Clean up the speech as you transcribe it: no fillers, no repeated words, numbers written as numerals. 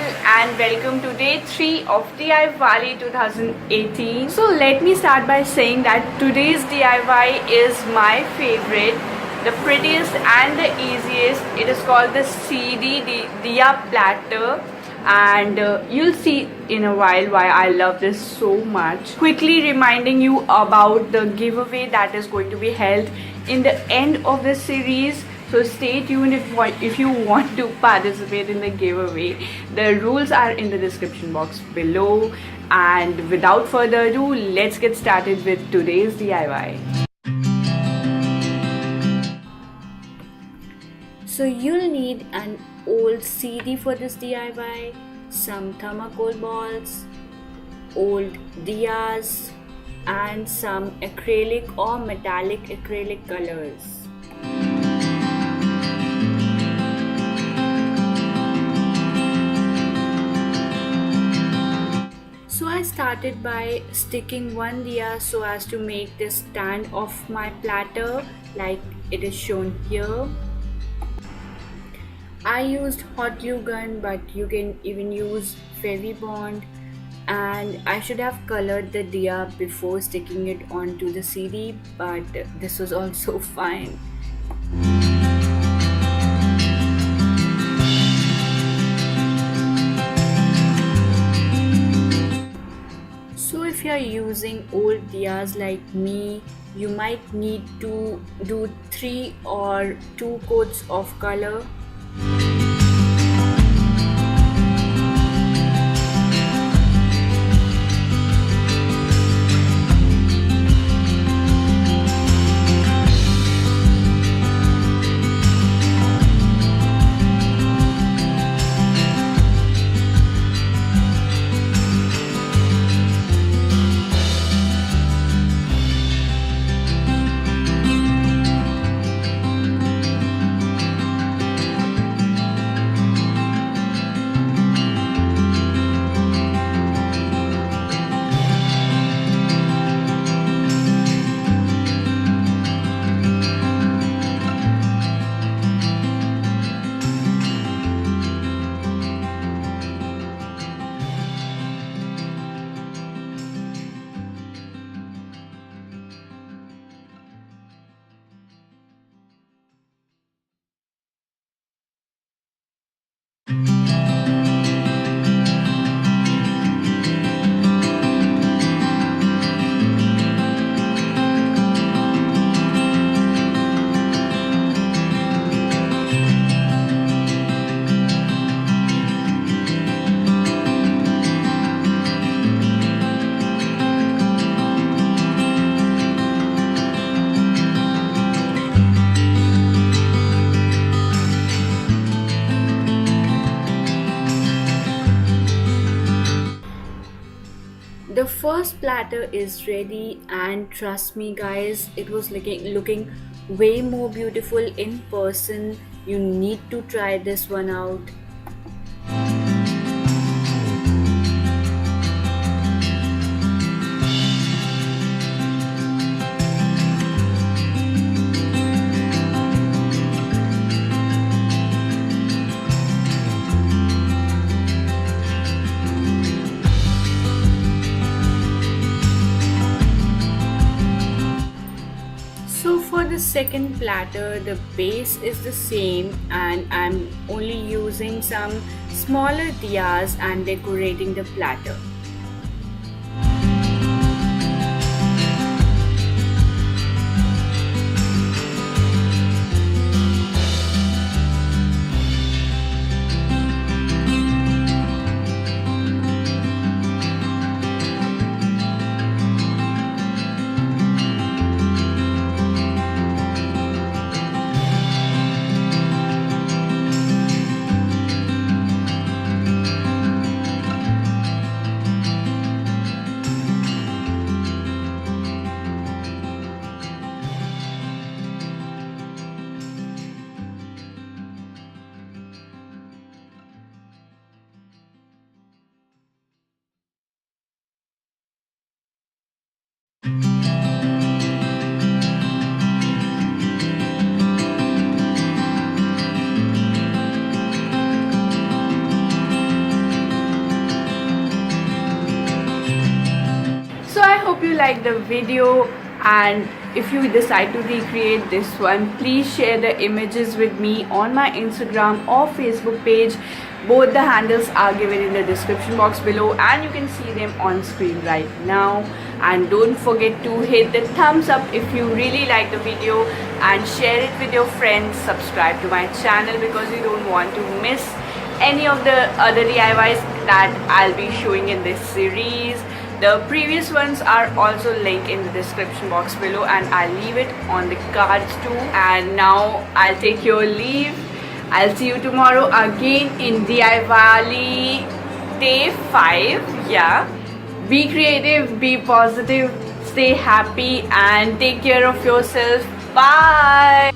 and welcome to day 3 of DIY 2018. So let me start by saying that today's DIY is my favorite, the prettiest and the easiest. It is called the Diya Platter, and you'll see in a while why I love this so much. Quickly reminding you about the giveaway that is going to be held in the end of the series. So stay tuned if you want to participate in the giveaway. The rules are in the description box below. And without further ado, let's get started with today's DIY. So you'll need an old CD for this DIY, some thermocol balls, old diyas, and some acrylic or metallic acrylic colors. So I started by sticking one diya so as to make this stand of my platter like it is shown here. I used hot glue gun, but you can even use Fevibond, and I should have colored the diya before sticking it onto the CD, but this was also fine. So if you are using old diyas like me, you might need to do 3 or 2 coats of color. The first platter is ready, and trust me guys, it was looking way more beautiful in person. You need to try this one out. So for the second platter, the base is the same, and I'm only using some smaller diyas and decorating the platter. hope you like the video, and if you decide to recreate this one, please share the images with me on my Instagram or Facebook page. Both the handles are given in the description box below, and you can see them on screen right now. And don't forget to hit the thumbs up if you really like the video, and share it with your friends. Subscribe to my channel because you don't want to miss any of the other DIYs that I'll be showing in this series. The previous ones are also linked in the description box below, and I'll leave it on the cards too. And now I'll take your leave. I'll see you tomorrow again in DIY day 5. Yeah. Be creative, be positive, stay happy, and take care of yourself. Bye.